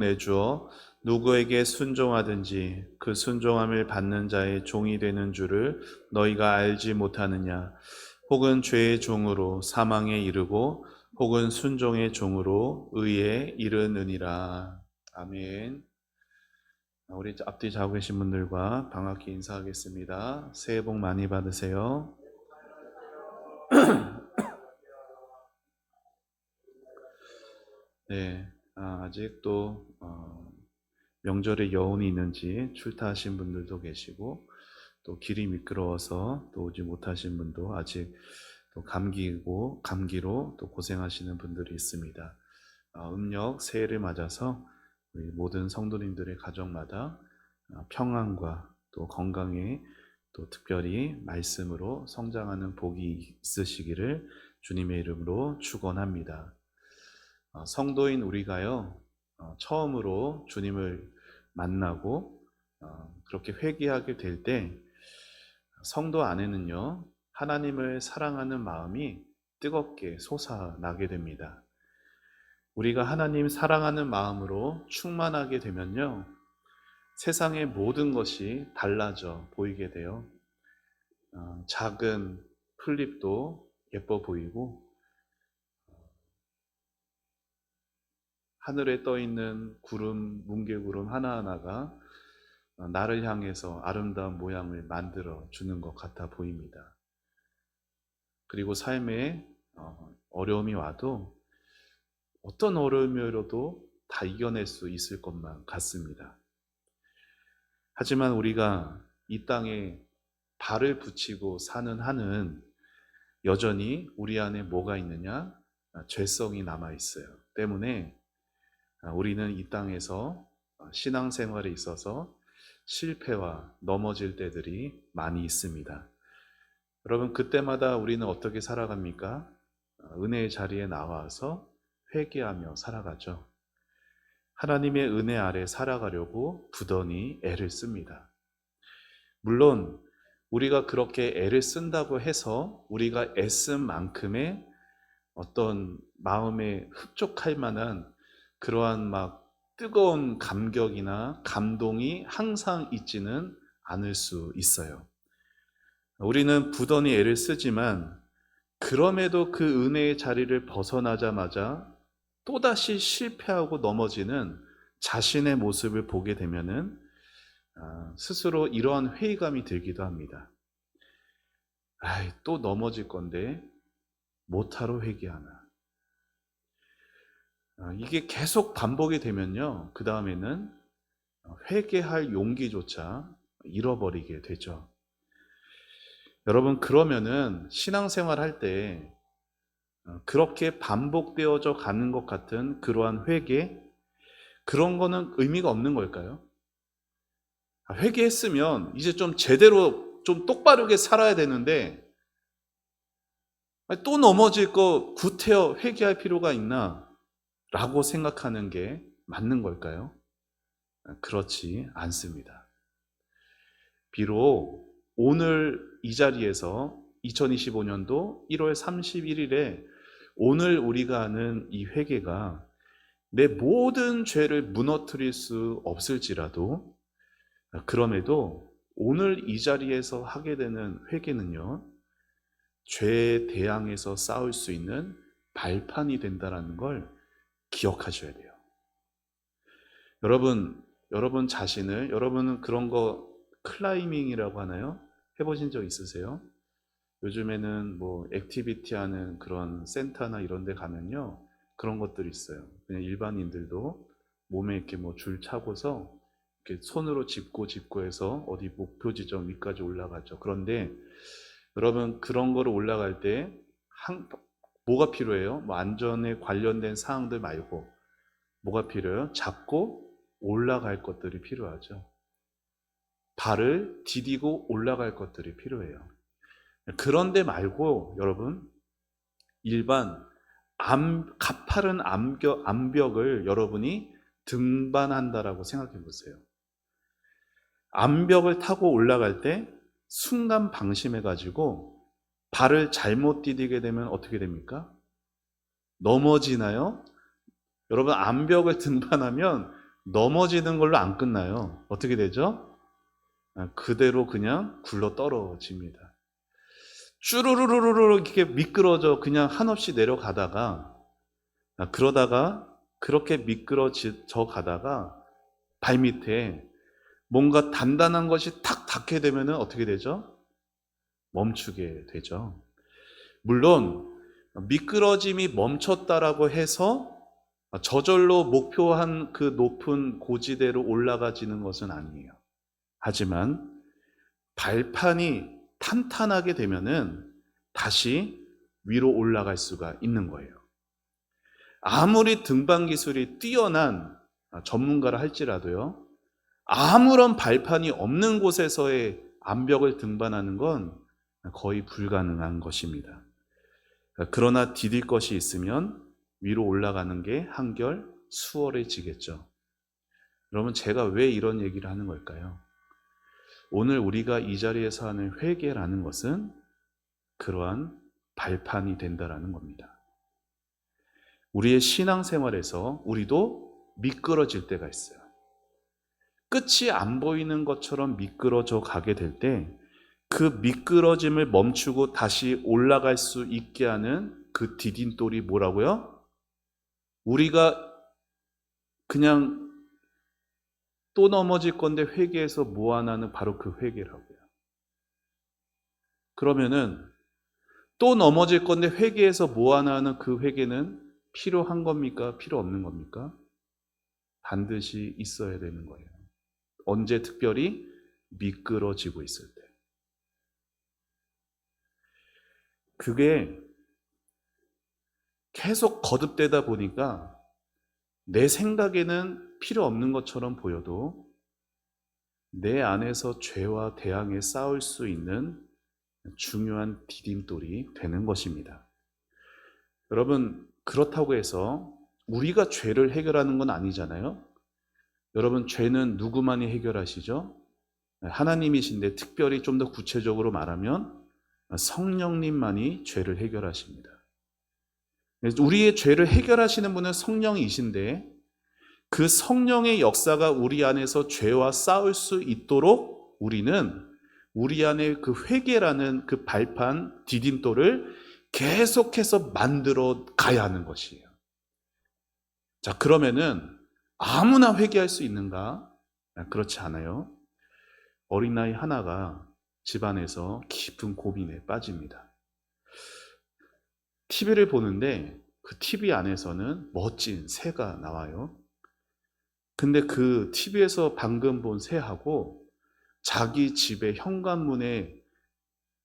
내주어 누구에게 순종하든지 그 순종함을 받는 자의 종이 되는 줄을 너희가 알지 못하느냐? 혹은 죄의 종으로 사망에 이르고 혹은 순종의 종으로 의에 이르느니라. 아멘. 우리 앞뒤 자고 계신 분들과 반갑게 인사하겠습니다. 새해 복 많이 받으세요. 네, 아직 또 명절에 여운이 있는지 출타하신 분들도 계시고 또 길이 미끄러워서 또 오지 못하신 분도 아직 또 감기로 또 고생하시는 분들이 있습니다. 음력 새해를 맞아서 우리 모든 성도님들의 가정마다 평안과 또 건강에 또 특별히 말씀으로 성장하는 복이 있으시기를 주님의 이름으로 축원합니다. 성도인 우리가요, 처음으로 주님을 만나고 그렇게 회개하게 될 때 성도 안에는요, 하나님을 사랑하는 마음이 뜨겁게 솟아나게 됩니다. 우리가 하나님 사랑하는 마음으로 충만하게 되면요, 세상의 모든 것이 달라져 보이게 돼요. 작은 풀잎도 예뻐 보이고 하늘에 떠 있는 구름, 뭉게구름 하나하나가 나를 향해서 아름다운 모양을 만들어 주는 것 같아 보입니다. 그리고 삶에 어려움이 와도 어떤 어려움이라도 다 이겨낼 수 있을 것만 같습니다. 하지만 우리가 이 땅에 발을 붙이고 사는 한은 여전히 우리 안에 뭐가 있느냐? 죄성이 남아 있어요. 때문에 우리는 이 땅에서 신앙생활에 있어서 실패와 넘어질 때들이 많이 있습니다. 여러분, 그때마다 우리는 어떻게 살아갑니까? 은혜의 자리에 나와서 회개하며 살아가죠. 하나님의 은혜 아래 살아가려고 부단히 애를 씁니다. 물론 우리가 그렇게 애를 쓴다고 해서 우리가 애쓴 만큼의 어떤 마음에 흡족할 만한 그러한 막 뜨거운 감격이나 감동이 항상 있지는 않을 수 있어요. 우리는 부단히 애를 쓰지만 그럼에도 그 은혜의 자리를 벗어나자마자 또다시 실패하고 넘어지는 자신의 모습을 보게 되면은 스스로 이러한 회의감이 들기도 합니다. 또 넘어질 건데 못하러 회개하나. 이게 계속 반복이 되면요, 그 다음에는 회개할 용기조차 잃어버리게 되죠. 여러분, 그러면은 신앙생활 할 때 그렇게 반복되어져 가는 것 같은 그러한 회개, 그런 거는 의미가 없는 걸까요? 회개했으면 이제 좀 제대로 좀 똑바르게 살아야 되는데 또 넘어질 거 구태여 회개할 필요가 있나? 라고 생각하는 게 맞는 걸까요? 그렇지 않습니다. 비록 오늘 이 자리에서 2025년도 1월 31일에 오늘 우리가 하는 이 회개가 내 모든 죄를 무너뜨릴 수 없을지라도 그럼에도 오늘 이 자리에서 하게 되는 회개는요, 죄에 대항해서 싸울 수 있는 발판이 된다는 걸 기억하셔야 돼요. 여러분 자신을, 여러분은 그런 거 클라이밍이라고 하나요? 해보신 적 있으세요? 요즘에는 뭐 액티비티 하는 그런 센터나 이런 데 가면요, 그런 것들이 있어요. 그냥 일반인들도 몸에 이렇게 뭐 줄 차고서 이렇게 손으로 짚고 해서 어디 목표 지점 위까지 올라가죠. 그런데 여러분, 그런 거를 올라갈 때 뭐가 필요해요? 뭐 안전에 관련된 사항들 말고 뭐가 필요해요? 잡고 올라갈 것들이 필요하죠. 발을 디디고 올라갈 것들이 필요해요. 그런데 말고 여러분, 일반 가파른 암벽을 여러분이 등반한다라고 생각해 보세요. 암벽을 타고 올라갈 때 순간 방심해 가지고 발을 잘못 디디게 되면 어떻게 됩니까? 넘어지나요? 여러분, 암벽을 등반하면 넘어지는 걸로 안 끝나요. 어떻게 되죠? 그대로 그냥 굴러 떨어집니다. 쭈루루루루루 이렇게 미끄러져 그냥 한없이 내려가다가, 그러다가 그렇게 미끄러져 가다가 발밑에 뭔가 단단한 것이 탁 닿게 되면은 어떻게 되죠? 멈추게 되죠. 물론 미끄러짐이 멈췄다라고 해서 저절로 목표한 그 높은 고지대로 올라가지는 것은 아니에요. 하지만 발판이 탄탄하게 되면은 다시 위로 올라갈 수가 있는 거예요. 아무리 등반 기술이 뛰어난 전문가라 할지라도요, 아무런 발판이 없는 곳에서의 암벽을 등반하는 건 거의 불가능한 것입니다. 그러나 디딜 것이 있으면 위로 올라가는 게 한결 수월해지겠죠. 여러분, 제가 왜 이런 얘기를 하는 걸까요? 오늘 우리가 이 자리에서 하는 회개라는 것은 그러한 발판이 된다라는 겁니다. 우리의 신앙생활에서 우리도 미끄러질 때가 있어요. 끝이 안 보이는 것처럼 미끄러져 가게 될 때 그 미끄러짐을 멈추고 다시 올라갈 수 있게 하는 그 디딤돌이 뭐라고요? 우리가 그냥 또 넘어질 건데 회개해서 모아나는 바로 그 회개라고요. 그러면은 또 넘어질 건데 회개해서 모아나는 그 회개는 필요한 겁니까? 필요 없는 겁니까? 반드시 있어야 되는 거예요. 언제 특별히 미끄러지고 있을 때. 그게 계속 거듭되다 보니까 내 생각에는 필요 없는 것처럼 보여도 내 안에서 죄와 대항해 싸울 수 있는 중요한 디딤돌이 되는 것입니다. 여러분, 그렇다고 해서 우리가 죄를 해결하는 건 아니잖아요. 여러분, 죄는 누구만이 해결하시죠? 하나님이신데, 특별히 좀 더 구체적으로 말하면 성령님만이 죄를 해결하십니다. 우리의 죄를 해결하시는 분은 성령이신데, 그 성령의 역사가 우리 안에서 죄와 싸울 수 있도록 우리는 우리 안에 그 회개라는 그 발판, 디딤돌을 계속해서 만들어 가야 하는 것이에요. 자, 그러면은 아무나 회개할 수 있는가? 그렇지 않아요. 어린아이 하나가 집안에서 깊은 고민에 빠집니다. TV를 보는데 그 TV 안에서는 멋진 새가 나와요. 근데 그 TV에서 방금 본 새하고 자기 집의 현관문에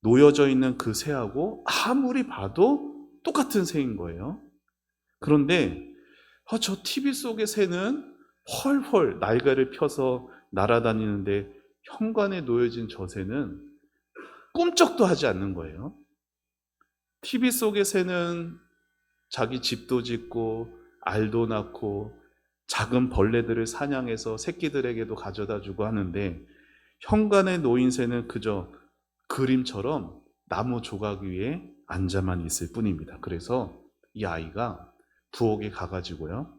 놓여져 있는 그 새하고 아무리 봐도 똑같은 새인 거예요. 그런데 저 TV 속의 새는 훨훨 날개를 펴서 날아다니는데 현관에 놓여진 저 새는 꿈쩍도 하지 않는 거예요. TV 속의 새는 자기 집도 짓고 알도 낳고 작은 벌레들을 사냥해서 새끼들에게도 가져다 주고 하는데 현관에 놓인 새는 그저 그림처럼 나무 조각 위에 앉아만 있을 뿐입니다. 그래서 이 아이가 부엌에 가가지고요,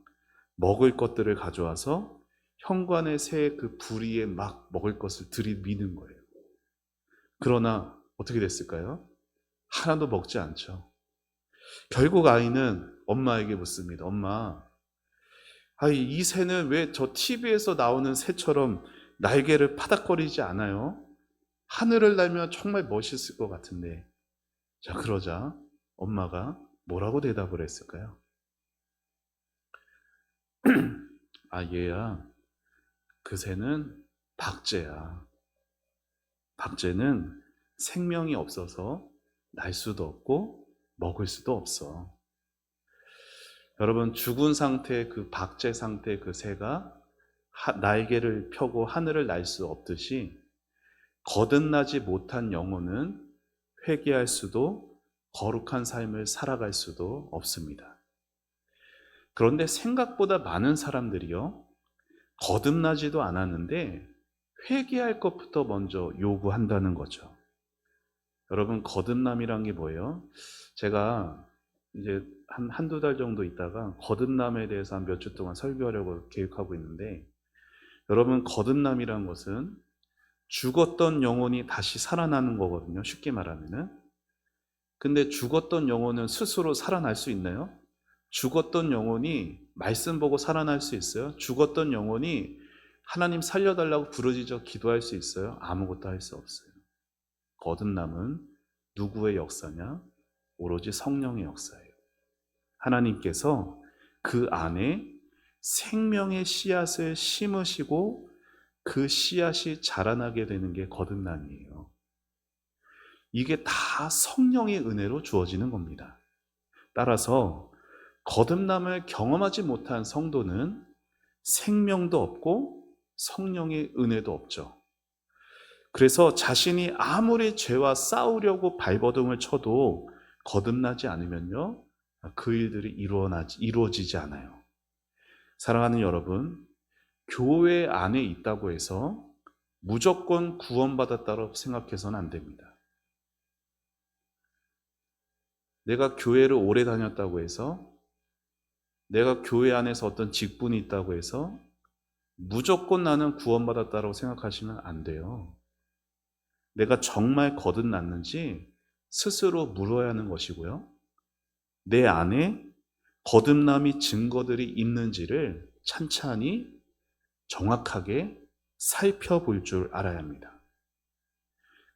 먹을 것들을 가져와서 현관의 새 그 부리에 막 먹을 것을 들이미는 거예요. 그러나 어떻게 됐을까요? 하나도 먹지 않죠. 결국 아이는 엄마에게 묻습니다. 엄마, 이 새는 왜 저 TV에서 나오는 새처럼 날개를 파닥거리지 않아요? 하늘을 날면 정말 멋있을 것 같은데. 자, 그러자 엄마가 뭐라고 대답을 했을까요? 얘야, 그 새는 박제야. 박제는 생명이 없어서 날 수도 없고 먹을 수도 없어. 여러분, 죽은 상태의 그 박제 상태의 그 새가 날개를 펴고 하늘을 날 수 없듯이 거듭나지 못한 영혼은 회개할 수도 거룩한 삶을 살아갈 수도 없습니다. 그런데 생각보다 많은 사람들이요, 거듭나지도 않았는데 회개할 것부터 먼저 요구한다는 거죠. 여러분, 거듭남이란 게 뭐예요? 제가 이제 한두 달 정도 있다가 거듭남에 대해서 한 몇 주 동안 설교하려고 계획하고 있는데, 여러분, 거듭남이란 것은 죽었던 영혼이 다시 살아나는 거거든요. 쉽게 말하면은. 근데 죽었던 영혼은 스스로 살아날 수 있나요? 죽었던 영혼이 말씀 보고 살아날 수 있어요? 죽었던 영혼이 하나님 살려달라고 부르짖어 기도할 수 있어요? 아무것도 할 수 없어요. 거듭남은 누구의 역사냐? 오로지 성령의 역사예요. 하나님께서 그 안에 생명의 씨앗을 심으시고 그 씨앗이 자라나게 되는 게 거듭남이에요. 이게 다 성령의 은혜로 주어지는 겁니다. 따라서 거듭남을 경험하지 못한 성도는 생명도 없고 성령의 은혜도 없죠. 그래서 자신이 아무리 죄와 싸우려고 발버둥을 쳐도 거듭나지 않으면요, 그 일들이 이루어지지 않아요. 사랑하는 여러분, 교회 안에 있다고 해서 무조건 구원받았다고 생각해서는 안 됩니다. 내가 교회를 오래 다녔다고 해서, 내가 교회 안에서 어떤 직분이 있다고 해서 무조건 나는 구원받았다고 생각하시면 안 돼요. 내가 정말 거듭났는지 스스로 물어야 하는 것이고요. 내 안에 거듭남이 증거들이 있는지를 찬찬히 정확하게 살펴볼 줄 알아야 합니다.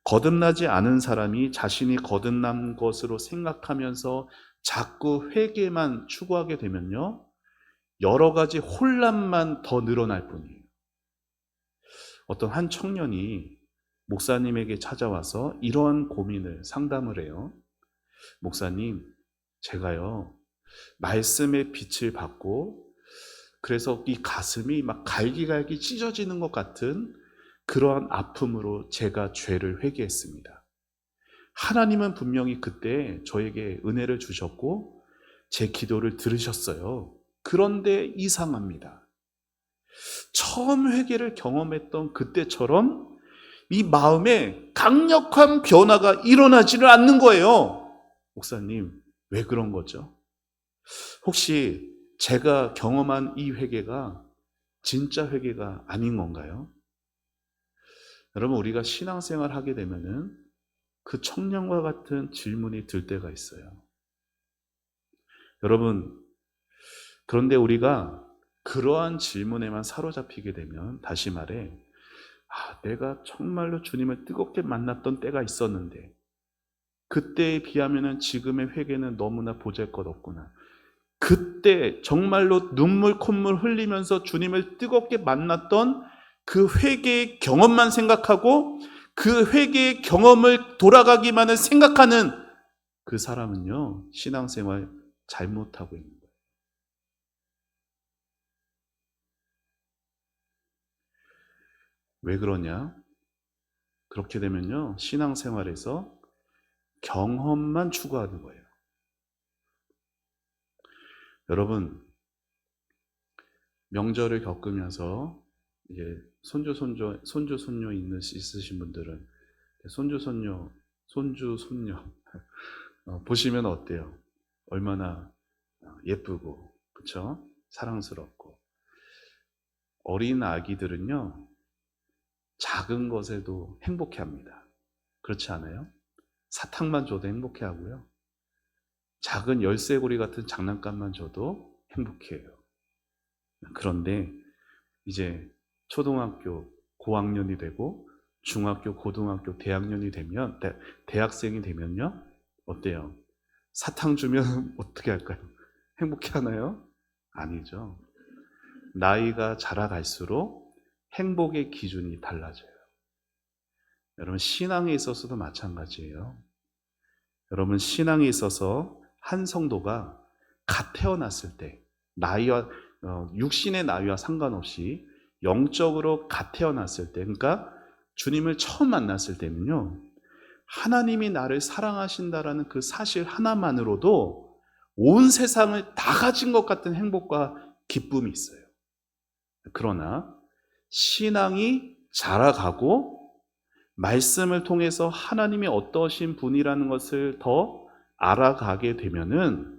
거듭나지 않은 사람이 자신이 거듭난 것으로 생각하면서 자꾸 회개만 추구하게 되면요, 여러 가지 혼란만 더 늘어날 뿐이에요. 어떤 한 청년이 목사님에게 찾아와서 이러한 고민을 상담을 해요. 목사님, 제가요, 말씀의 빛을 받고 그래서 이 가슴이 막 갈기갈기 찢어지는 것 같은 그러한 아픔으로 제가 죄를 회개했습니다. 하나님은 분명히 그때 저에게 은혜를 주셨고 제 기도를 들으셨어요. 그런데 이상합니다. 처음 회개를 경험했던 그때처럼 이 마음에 강력한 변화가 일어나지를 않는 거예요. 목사님, 왜 그런 거죠? 혹시 제가 경험한 이 회개가 진짜 회개가 아닌 건가요? 여러분, 우리가 신앙생활 하게 되면은 그 청년과 같은 질문이 들 때가 있어요. 여러분, 그런데 우리가 그러한 질문에만 사로잡히게 되면, 다시 말해, 내가 정말로 주님을 뜨겁게 만났던 때가 있었는데 그때에 비하면 지금의 회개는 너무나 보잘것없구나. 그때 정말로 눈물 콧물 흘리면서 주님을 뜨겁게 만났던 그 회개의 경험만 생각하고 그 회개의 경험을 돌아가기만을 생각하는 그 사람은요, 신앙생활 잘못하고 있는 거예요. 왜 그러냐? 그렇게 되면요, 신앙생활에서 경험만 추구하는 거예요. 여러분, 명절을 겪으면서 이제 손주 손녀 있으신 분들은 손주 손녀 보시면 어때요? 얼마나 예쁘고, 그렇죠? 사랑스럽고. 어린 아기들은요, 작은 것에도 행복해합니다. 그렇지 않아요? 사탕만 줘도 행복해하고요. 작은 열쇠고리 같은 장난감만 줘도 행복해해요. 그런데 이제 초등학교 고학년이 되고 중학교, 고등학교, 대학년이 되면 대학생이 되면요, 어때요? 사탕 주면 어떻게 할까요? 행복해 하나요? 아니죠. 나이가 자라갈수록 행복의 기준이 달라져요. 여러분, 신앙에 있어서도 마찬가지예요. 여러분, 신앙에 있어서 한 성도가 갓 태어났을 때, 나이와 육신의 나이와 상관없이 영적으로 갓 태어났을 때, 그러니까 주님을 처음 만났을 때는요, 하나님이 나를 사랑하신다라는 그 사실 하나만으로도 온 세상을 다 가진 것 같은 행복과 기쁨이 있어요. 그러나 신앙이 자라가고 말씀을 통해서 하나님이 어떠신 분이라는 것을 더 알아가게 되면은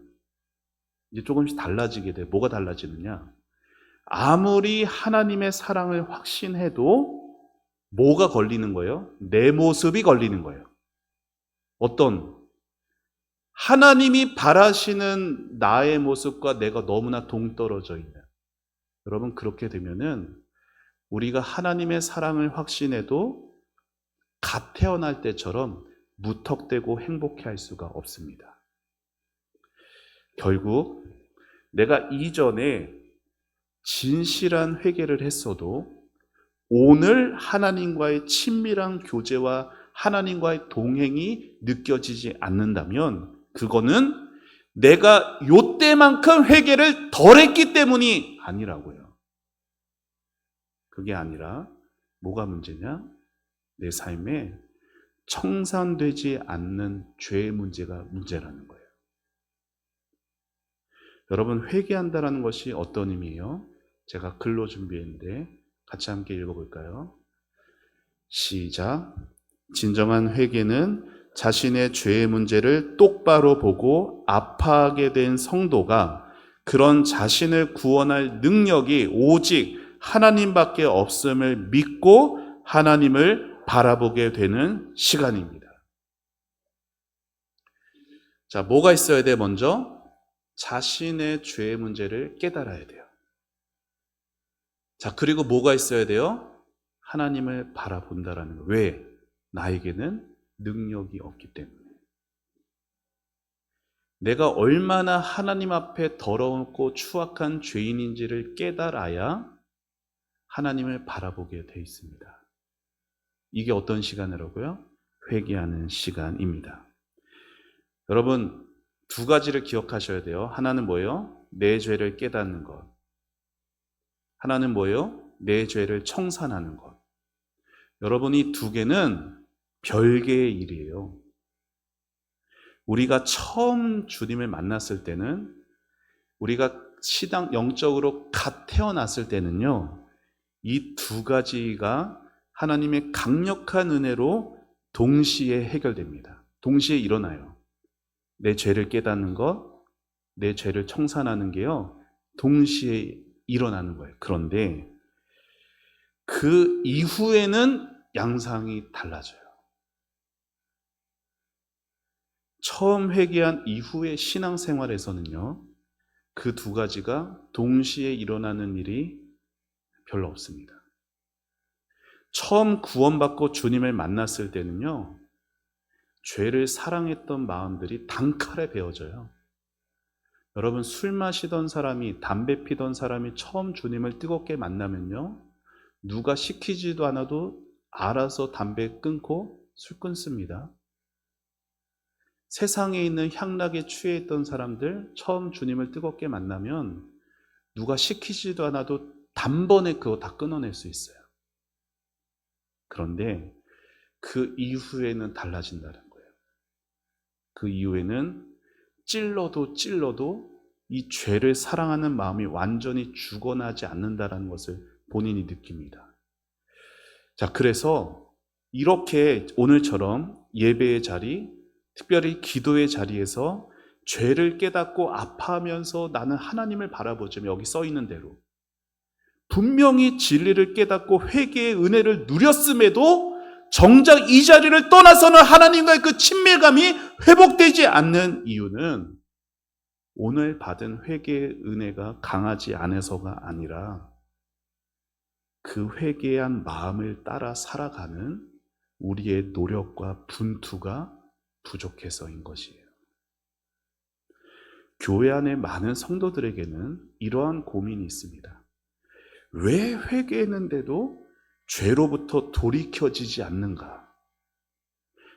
이제 조금씩 달라지게 돼. 뭐가 달라지느냐? 아무리 하나님의 사랑을 확신해도 뭐가 걸리는 거예요? 내 모습이 걸리는 거예요. 어떤 하나님이 바라시는 나의 모습과 내가 너무나 동떨어져 있는. 여러분, 그렇게 되면은 우리가 하나님의 사랑을 확신해도 갓 태어날 때처럼 무턱대고 행복해 할 수가 없습니다. 결국 내가 이전에 진실한 회개를 했어도 오늘 하나님과의 친밀한 교제와 하나님과의 동행이 느껴지지 않는다면 그거는 내가 요때만큼 회개를 덜 했기 때문이 아니라고요. 그게 아니라 뭐가 문제냐? 내 삶에 청산되지 않는 죄의 문제가 문제라는 거예요. 여러분, 회개한다라는 것이 어떤 의미예요? 제가 글로 준비했는데 같이 함께 읽어볼까요? 시작. 진정한 회개는 자신의 죄의 문제를 똑바로 보고 아파하게 된 성도가 그런 자신을 구원할 능력이 오직 하나님밖에 없음을 믿고 하나님을 바라보게 되는 시간입니다. 자, 뭐가 있어야 돼? 먼저 자신의 죄의 문제를 깨달아야 돼요. 자, 그리고 뭐가 있어야 돼요? 하나님을 바라본다라는 거. 왜? 나에게는 능력이 없기 때문에. 내가 얼마나 하나님 앞에 더럽고 추악한 죄인인지를 깨달아야 하나님을 바라보게 돼 있습니다. 이게 어떤 시간이라고요? 회개하는 시간입니다. 여러분, 두 가지를 기억하셔야 돼요. 하나는 뭐예요? 내 죄를 깨닫는 것. 하나는 뭐예요? 내 죄를 청산하는 것. 여러분, 이 두 개는 별개의 일이에요. 우리가 처음 주님을 만났을 때는, 우리가 영적으로 갓 태어났을 때는요, 이 두 가지가 하나님의 강력한 은혜로 동시에 해결됩니다. 동시에 일어나요. 내 죄를 깨닫는 것, 내 죄를 청산하는 게요, 동시에 일어나는 거예요. 그런데 그 이후에는 양상이 달라져요. 처음 회개한 이후의 신앙생활에서는요, 그 두 가지가 동시에 일어나는 일이 별로 없습니다. 처음 구원받고 주님을 만났을 때는요, 죄를 사랑했던 마음들이 단칼에 베어져요. 여러분, 술 마시던 사람이, 담배 피던 사람이 처음 주님을 뜨겁게 만나면요, 누가 시키지도 않아도 알아서 담배 끊고 술 끊습니다. 세상에 있는 향락에 취해 있던 사람들 처음 주님을 뜨겁게 만나면 누가 시키지도 않아도 단번에 그거 다 끊어낼 수 있어요. 그런데 그 이후에는 달라진다는 거예요. 그 이후에는 찔러도 이 죄를 사랑하는 마음이 완전히 죽어나지 않는다는 것을 본인이 느낍니다. 자, 그래서 이렇게 오늘처럼 예배의 자리, 특별히 기도의 자리에서 죄를 깨닫고 아파하면서 나는 하나님을 바라보지만 여기 써 있는 대로 분명히 진리를 깨닫고 회개의 은혜를 누렸음에도 정작 이 자리를 떠나서는 하나님과의 그 친밀감이 회복되지 않는 이유는 오늘 받은 회개의 은혜가 강하지 않아서가 아니라 그 회개한 마음을 따라 살아가는 우리의 노력과 분투가 부족해서인 것이에요. 교회 안에 많은 성도들에게는 이러한 고민이 있습니다. 왜 회개했는데도 죄로부터 돌이켜지지 않는가?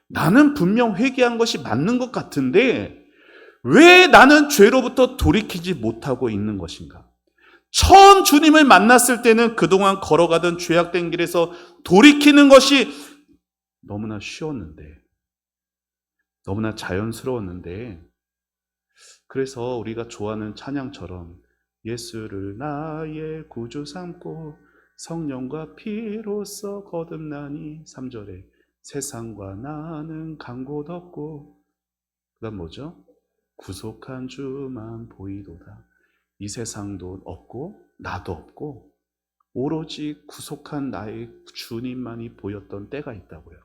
나는 분명 회개한 것이 맞는 것 같은데 왜 나는 죄로부터 돌이키지 못하고 있는 것인가? 처음 주님을 만났을 때는 그동안 걸어가던 죄악된 길에서 돌이키는 것이 너무나 쉬웠는데, 너무나 자연스러웠는데, 그래서 우리가 좋아하는 찬양처럼 예수를 나의 구주 삼고 성령과 피로써 거듭나니 3절에 세상과 나는 간 곳 없고, 그 다음 뭐죠? 구속한 주만 보이도다. 이 세상도 없고 나도 없고 오로지 구속한 나의 주님만이 보였던 때가 있다고요.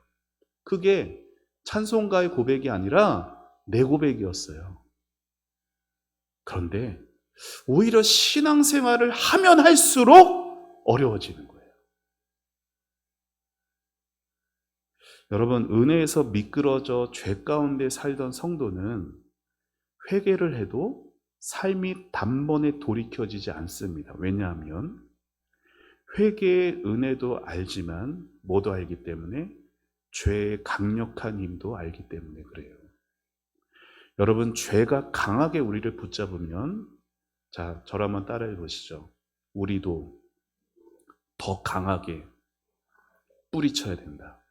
그게 찬송가의 고백이 아니라 내 고백이었어요. 그런데 오히려 신앙생활을 하면 할수록 어려워지는 거예요. 여러분, 은혜에서 미끄러져 죄 가운데 살던 성도는 회개를 해도 삶이 단번에 돌이켜지지 않습니다. 왜냐하면 회개의 은혜도 알지만 뭐도 알기 때문에 죄의 강력한 힘도 알기 때문에 그래요. 여러분, 죄가 강하게 우리를 붙잡으면, 자, 저를 한번 따라해 보시죠. 우리도 더 강하게 뿌리쳐야 된다.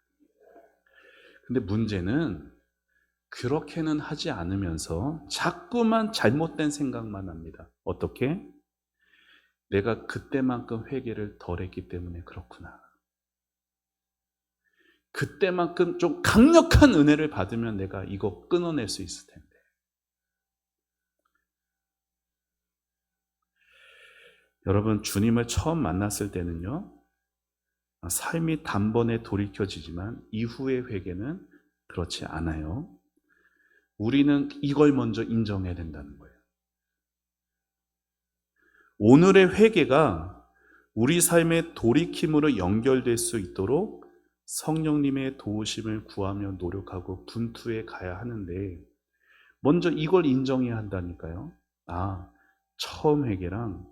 근데 문제는 그렇게는 하지 않으면서 자꾸만 잘못된 생각만 합니다. 어떻게? 내가 그때만큼 회개를 덜 했기 때문에 그렇구나. 그때만큼 좀 강력한 은혜를 받으면 내가 이거 끊어낼 수 있을 텐데. 여러분, 주님을 처음 만났을 때는요, 삶이 단번에 돌이켜지지만 이후의 회개는 그렇지 않아요. 우리는 이걸 먼저 인정해야 된다는 거예요. 오늘의 회개가 우리 삶의 돌이킴으로 연결될 수 있도록 성령님의 도우심을 구하며 노력하고 분투해 가야 하는데, 먼저 이걸 인정해야 한다니까요. 아, 처음 회개랑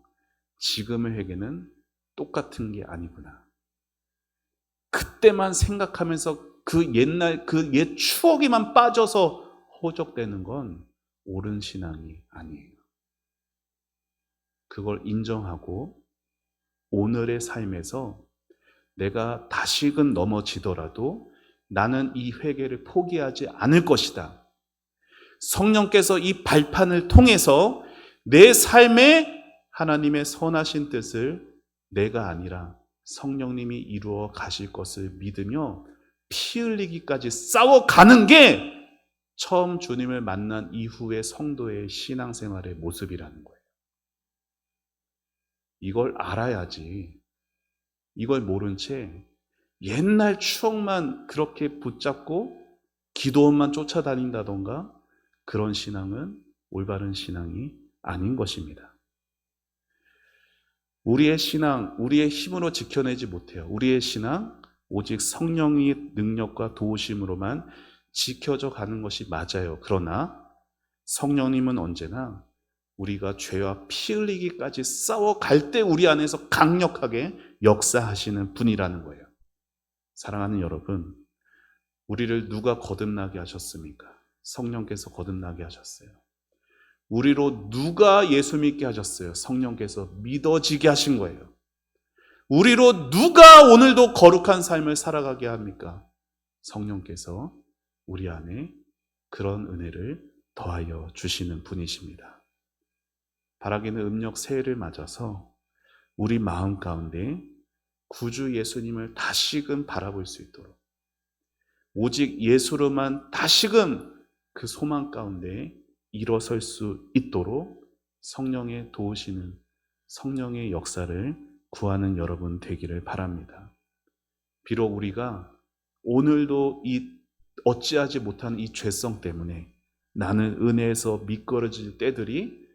지금의 회개는 똑같은 게 아니구나. 그때만 생각하면서 그 옛 추억에만 빠져서 허덕대는 건 옳은 신앙이 아니에요. 그걸 인정하고 오늘의 삶에서 내가 다시금 넘어지더라도 나는 이 회개를 포기하지 않을 것이다. 성령께서 이 발판을 통해서 내 삶에 하나님의 선하신 뜻을 내가 아니라 성령님이 이루어 가실 것을 믿으며 피 흘리기까지 싸워가는 게 처음 주님을 만난 이후의 성도의 신앙생활의 모습이라는 거예요. 이걸 알아야지. 이걸 모른 채 옛날 추억만 그렇게 붙잡고 기도원만 쫓아다닌다던가 그런 신앙은 올바른 신앙이 아닌 것입니다. 우리의 신앙, 우리의 힘으로 지켜내지 못해요. 우리의 신앙, 오직 성령의 능력과 도우심으로만 지켜져 가는 것이 맞아요. 그러나 성령님은 언제나 우리가 죄와 피 흘리기까지 싸워갈 때 우리 안에서 강력하게 역사하시는 분이라는 거예요. 사랑하는 여러분, 우리를 누가 거듭나게 하셨습니까? 성령께서 거듭나게 하셨어요. 우리로 누가 예수 믿게 하셨어요? 성령께서 믿어지게 하신 거예요. 우리로 누가 오늘도 거룩한 삶을 살아가게 합니까? 성령께서 우리 안에 그런 은혜를 더하여 주시는 분이십니다. 바라기는 음력 새해를 맞아서 우리 마음 가운데 구주 예수님을 다시금 바라볼 수 있도록, 오직 예수로만 다시금 그 소망 가운데 일어설 수 있도록 성령의 도우시는 성령의 역사를 구하는 여러분 되기를 바랍니다. 비록 우리가 오늘도 이 어찌하지 못하는 이 죄성 때문에 나는 은혜에서 미끄러질 때들이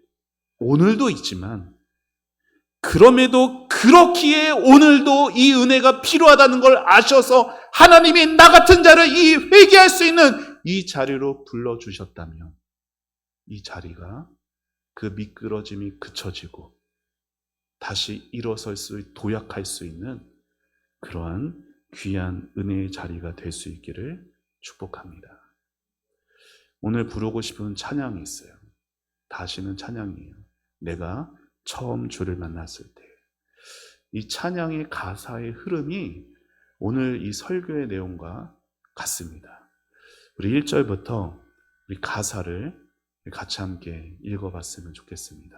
오늘도 있지만, 그럼에도 그렇기에 오늘도 이 은혜가 필요하다는 걸 아셔서 하나님이 나 같은 자를 이 회개할 수 있는 이 자리로 불러주셨다면 이 자리가 그 미끄러짐이 그쳐지고 다시 일어설 수, 도약할 수 있는 그러한 귀한 은혜의 자리가 될 수 있기를 축복합니다. 오늘 부르고 싶은 찬양이 있어요. 다시는 찬양이에요. 내가 처음 주를 만났을 때. 이 찬양의 가사의 흐름이 오늘 이 설교의 내용과 같습니다. 우리 1절부터 우리 가사를 같이 함께 읽어봤으면 좋겠습니다.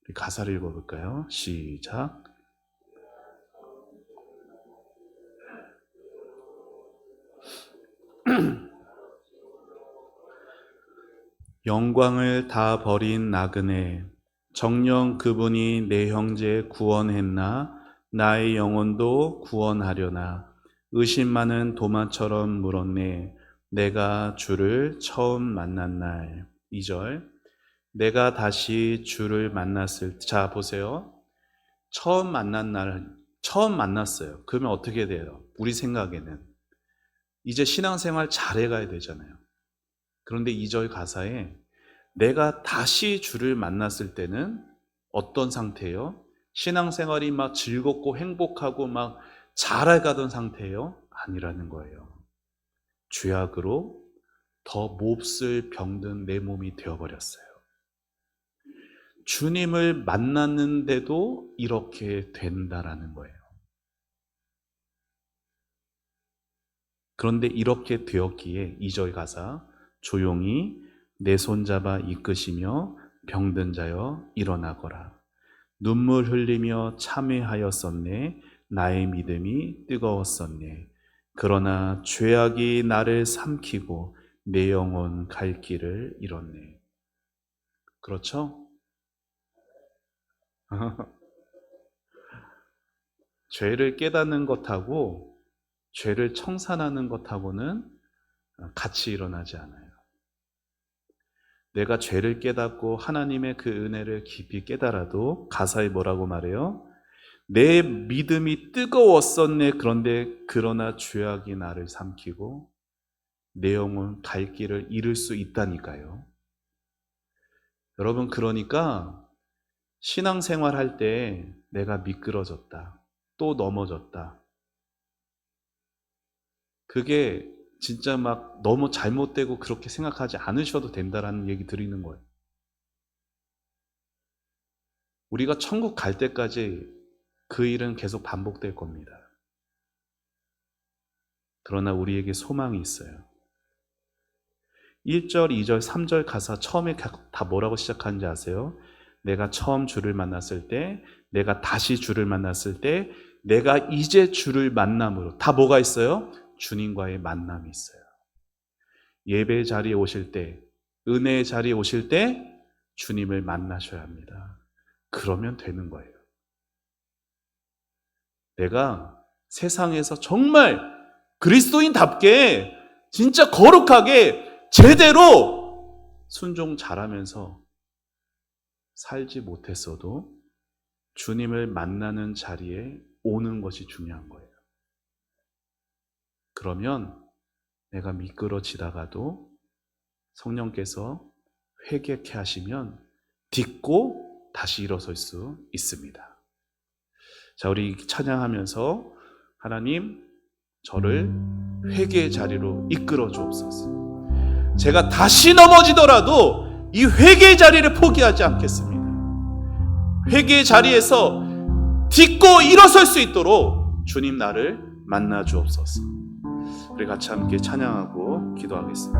우리 가사를 읽어볼까요? 시작. 영광을 다 버린 나그네 정녕 그분이 내 형제 구원했나 나의 영혼도 구원하려나 의심 많은 도마처럼 물었네 내가 주를 처음 만난 날 2절 내가 다시 주를 만났을 자 보세요 처음 만났어요 그러면 어떻게 돼요? 우리 생각에는 이제 신앙생활 잘해가야 되잖아요 그런데 2절 가사에 내가 다시 주를 만났을 때는 어떤 상태예요? 신앙생활이 막 즐겁고 행복하고 막 잘해가던 상태예요? 아니라는 거예요. 죄악으로 더 몹쓸 병든 내 몸이 되어버렸어요. 주님을 만났는데도 이렇게 된다라는 거예요. 그런데 이렇게 되었기에 2절 가사 조용히 내 손잡아 이끄시며 병든 자여 일어나거라. 눈물 흘리며 참회하였었네. 나의 믿음이 뜨거웠었네. 그러나 죄악이 나를 삼키고 내 영혼 갈 길을 잃었네. 그렇죠? 죄를 깨닫는 것하고 죄를 청산하는 것하고는 같이 일어나지 않아요. 내가 죄를 깨닫고 하나님의 그 은혜를 깊이 깨달아도 가사에 뭐라고 말해요? 내 믿음이 뜨거웠었네. 그러나 죄악이 나를 삼키고 내 영혼 갈 길을 잃을 수 있다니까요. 여러분 그러니까 신앙생활 할 때 내가 미끄러졌다. 또 넘어졌다. 그게 진짜 막 너무 잘못되고 그렇게 생각하지 않으셔도 된다라는 얘기 드리는 거예요. 우리가 천국 갈 때까지 그 일은 계속 반복될 겁니다. 그러나 우리에게 소망이 있어요. 1절, 2절, 3절 가사 처음에 다 뭐라고 시작하는지 아세요? 내가 처음 주를 만났을 때, 내가 다시 주를 만났을 때, 내가 이제 주를 만남으로 다 뭐가 있어요? 주님과의 만남이 있어요. 예배 자리에 오실 때, 은혜의 자리에 오실 때 주님을 만나셔야 합니다. 그러면 되는 거예요. 내가 세상에서 정말 그리스도인답게 진짜 거룩하게 제대로 순종 잘하면서 살지 못했어도 주님을 만나는 자리에 오는 것이 중요한 거예요. 그러면 내가 미끄러지다가도 성령께서 회개케 하시면 딛고 다시 일어설 수 있습니다. 자, 우리 찬양하면서 하나님 저를 회개의 자리로 이끌어 주옵소서. 제가 다시 넘어지더라도 이 회개의 자리를 포기하지 않겠습니다. 회개의 자리에서 딛고 일어설 수 있도록 주님 나를 만나 주옵소서. 우리 같이 함께 찬양하고 기도하겠습니다.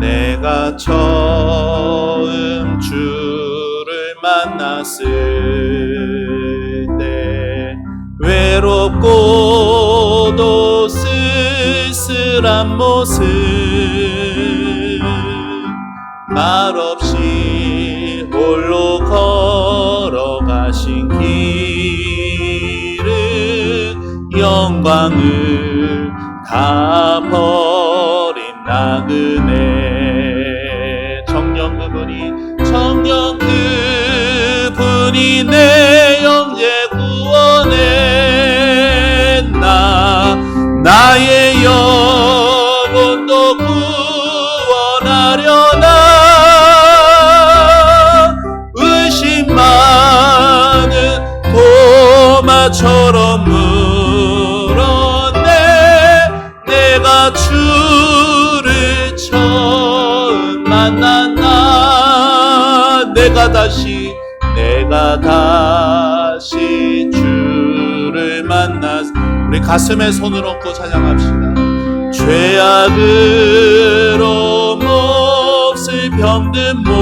내가 처음 주를 만났을 때 외롭고도 쓸쓸한 모습 말없이 홀로 걸어가신 길은 영광을 다 버린 나그네 정녕 그분이 내 형제 구원했나 나의 영혼도 구원하려나 의심 많은 도마처럼 물었네 내가 주를 처음 만났나 내가 다시 주를 만났 우리 가슴에 손을 얹고 찬양합시다. 죄악으로 몹쓸 병든 몸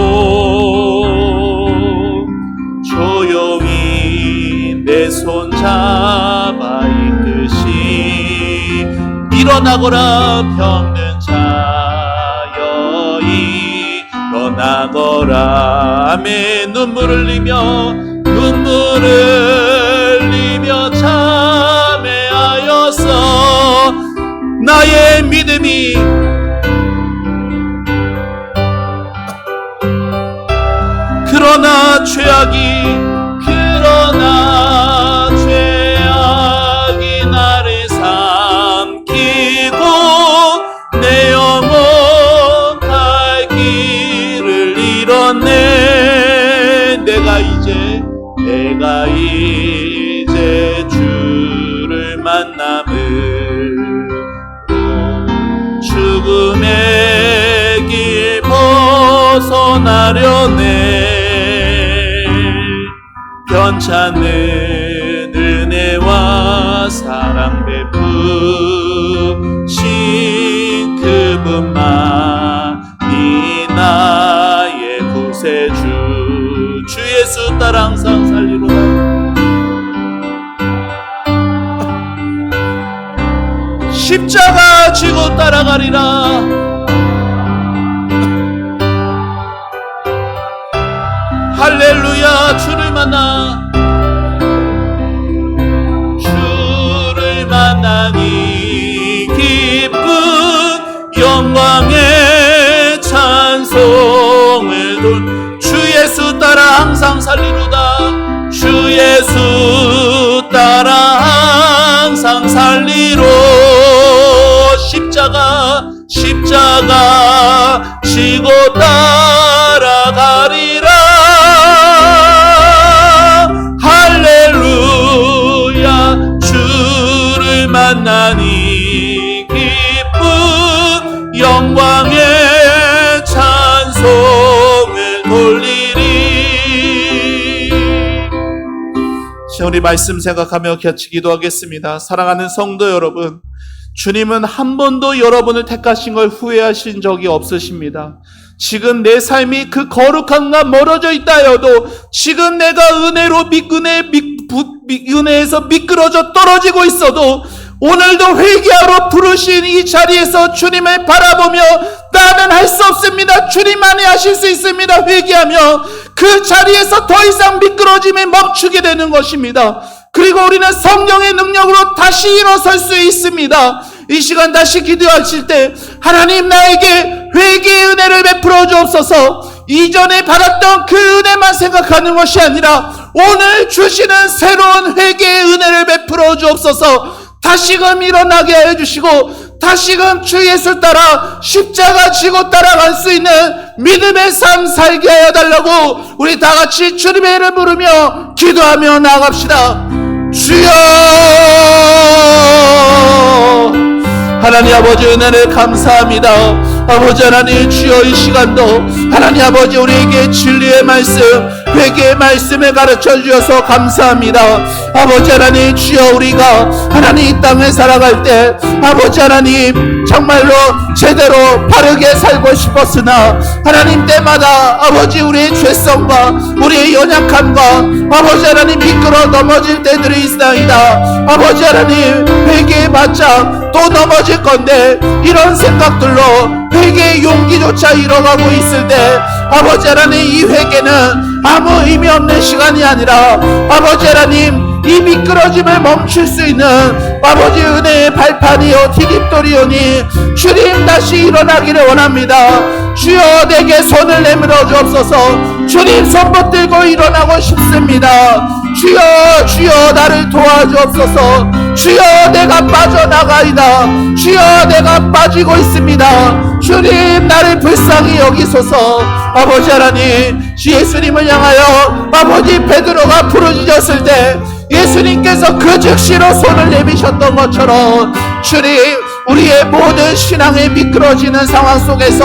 조용히 내 손 잡아 이끄시 일어나거라 병든 자여 일어나거라 아멘 눈물을 흘리며 참회하였어 나의 믿음이 그러나 죄악이 나를 삼키고 내 영혼 갈 길을 잃었네 내가 이제 주를 만남으로 죽음의 길 벗어나려네 변찮는 은혜와 사랑 베푸신 그분만이 나의 구세주 주 예수 따라 항상 살리로다 십자가 지고 따라가리라 할렐루야 주를 만나니 기쁜 영광의 찬송을 주 예수 따라 항상 살리로다 주 예수 따라 항상 살리로 십자가 지고 따라가리라 할렐루야 주를 만나니 기쁜 영광의 찬송을 돌리리 우리 말씀 생각하며 같이 기도하겠습니다. 사랑하는 성도 여러분 주님은 한 번도 여러분을 택하신 걸 후회하신 적이 없으십니다. 지금 내 삶이 그 거룩함과 멀어져 있다 하여도 지금 내가 은혜에서 미끄러져 떨어지고 있어도 오늘도 회개하러 부르신 이 자리에서 주님을 바라보며 나는 할 수 없습니다. 주님만이 하실 수 있습니다. 회개하며 그 자리에서 더 이상 미끄러짐이 멈추게 되는 것입니다. 그리고 우리는 성령의 능력으로 다시 일어설 수 있습니다. 이 시간 다시 기도하실 때 하나님 나에게 회개의 은혜를 베풀어 주옵소서 이전에 받았던 그 은혜만 생각하는 것이 아니라 오늘 주시는 새로운 회개의 은혜를 베풀어 주옵소서 다시금 일어나게 하여 주시고 다시금 주 예수 따라 십자가 지고 따라갈 수 있는 믿음의 삶 살게 하여 달라고 우리 다같이 주님의 이름을 부르며 기도하며 나아갑시다. 주여 하나님 아버지 은혜를 감사합니다. 아버지 하나님 주여 이 시간도 하나님 아버지 우리에게 진리의 말씀 회개의 말씀을 가르쳐 주셔서 감사합니다. 아버지 하나님 주여 우리가 하나님 이 땅에 살아갈 때 아버지 하나님 정말로 제대로 바르게 살고 싶었으나 하나님 때마다 아버지 우리의 죄성과 우리의 연약함과 아버지 하나님 미끄러 넘어질 때들이 있나이다. 아버지 하나님 회개해봤자 또 넘어질 건데 이런 생각들로 회개의 용기조차 잃어가고 있을 때 아버지 하나님 이 회개는 아무 의미 없는 시간이 아니라 아버지 하나님 이 미끄러짐을 멈출 수 있는 아버지 은혜의 발판이요 디딤돌이오니 주님 다시 일어나기를 원합니다. 주여 내게 손을 내밀어 주옵소서. 주님 손 붙들고 일어나고 싶습니다. 주여 나를 도와주옵소서. 주여 내가 빠져나가이다. 주여 내가 빠지고 있습니다. 주님 나를 불쌍히 여기소서. 아버지 하나님 예수님을 향하여 아버지 베드로가 부르짖었을 때 예수님께서 그 즉시로 손을 내미셨던 것처럼 주님 우리의 모든 신앙이 미끄러지는 상황 속에서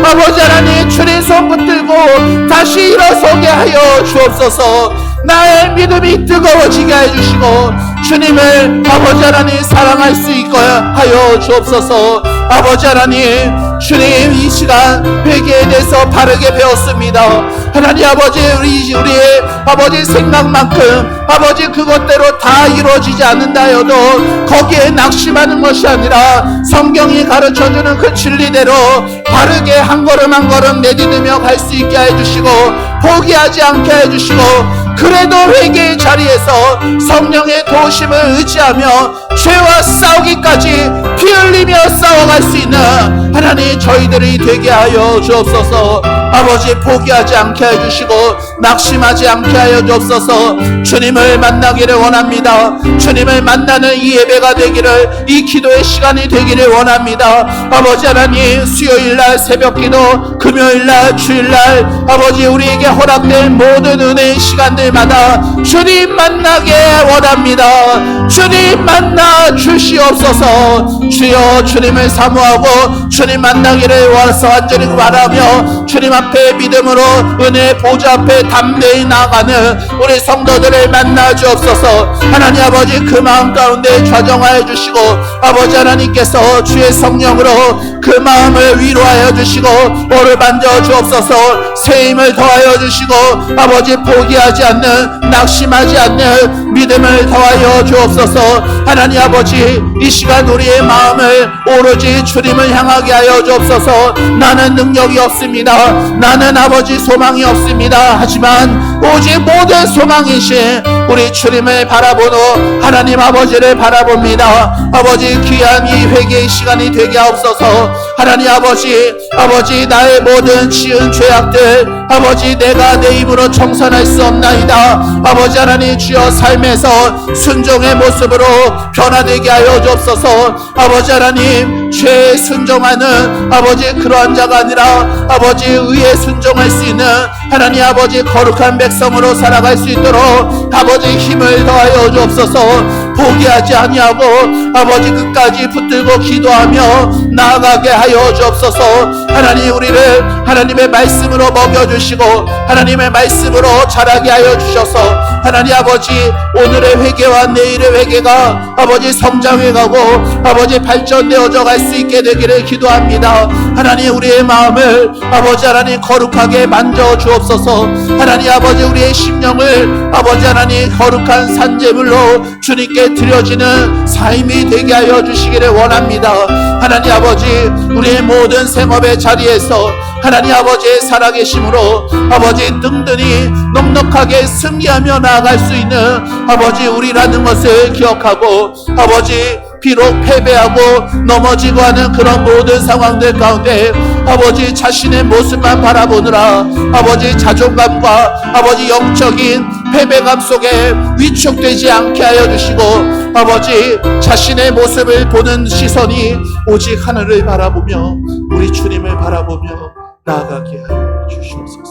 아버지 하나님 주님 손 붙들고 다시 일어서게 하여 주옵소서. 나의 믿음이 뜨거워지게 해주시고 주님을 아버지 하나님 사랑할 수 있게 하여 주옵소서. 아버지 하나님 주님, 이 시간 회개에 대해서 바르게 배웠습니다. 하나님 아버지, 우리의 아버지 생각만큼 아버지 그것대로 다 이루어지지 않는다 해도 거기에 낙심하는 것이 아니라 성경이 가르쳐주는 그 진리대로 바르게 한 걸음 한 걸음 내딛으며 갈 수 있게 해주시고 포기하지 않게 해주시고, 그래도 회개의 자리에서 성령의 도우심을 의지하며 죄와 싸우기까지 피 흘리며 싸워갈 수 있는 하나님 저희들이 되게 하여 주옵소서. 아버지, 포기하지 않게 해주시고 낙심하지 않게 하여 주옵소서. 주님을 만나기를 원합니다. 주님을 만나는 이 예배가 되기를, 이 기도의 시간이 되기를 원합니다. 아버지 하나님, 수요일날 새벽기도, 금요일날, 주일날 아버지 우리에게 허락된 모든 은혜의 시간들마다 주님 만나게 원합니다. 주님 만나 주시옵소서. 주여, 주님을 사모하고 주님 만나기를 원해서 완전히 바라며 주님 앞에 믿음으로 은혜의 보좌 앞에 담대히 나아가는 우리 성도들을 만나 주옵소서. 하나님 아버지, 그 마음 가운데 좌정하여 주시고 아버지 하나님께서 주의 성령으로 그 마음을 위로하여 주시고 오를 만져 주옵소서. 새 힘을 더하여 주시고 아버지, 포기하지 않는, 낙심하지 않는 믿음을 더하여 주옵소서. 하나님 아버지, 이 시간 우리의 마음을 오로지 주님을 향하게 하여 주옵소서. 나는 능력이 없습니다. 나는 아버지 소망이 없습니다. 하지만 오직 모든 소망이신 우리 주님을 바라보는 하나님 아버지를 바라봅니다. 아버지, 귀한 이 회개의 시간이 되게 하옵소서. 하나님 아버지, 나의 모든 지은 죄악들 아버지 내가 내 입으로 청산할 수 없나이다. 아버지 하나님, 주여 삶에서 순종의 모습으로 변화되게 하여 주옵소서. 아버지 하나님, 죄에 순종하는 아버지 그러한 자가 아니라 아버지 의에 순종할 수 있는 하나님 아버지 거룩한 백성으로 살아갈 수 있도록 아버지 힘을 더하여 주옵소서. 포기하지 아니하고 아버지 끝까지 붙들고 기도하며 나아가게 하여 주옵소서. 하나님, 우리를 하나님의 말씀으로 먹여주시고 하나님의 말씀으로 자라게 하여 주셔서 하나님 아버지, 오늘의 회개와 내일의 회개가 아버지 성장해가고 아버지 발전되어져 갈 수 있게 되기를 기도합니다. 하나님, 우리의 마음을 아버지 하나님 거룩하게 만져 주옵소서. 하나님 아버지, 우리의 심령을 아버지 하나님 거룩한 산제물로 주님께 드려지는 삶이 되게 하여 주시기를 원합니다. 하나님 아버지, 우리의 모든 생업의 자리에서 하나님 아버지의 살아계심으로 아버지 든든히 넉넉하게 승리하며 나아갈 수 있는 아버지 우리라는 것을 기억하고 아버지, 비록 패배하고 넘어지고 하는 그런 모든 상황들 가운데 아버지 자신의 모습만 바라보느라 아버지 자존감과 아버지 영적인 패배감 속에 위축되지 않게 하여 주시고 아버지 자신의 모습을 보는 시선이 오직 하늘을 바라보며 우리 주님을 바라보며 나아가게 하여 주시옵소서.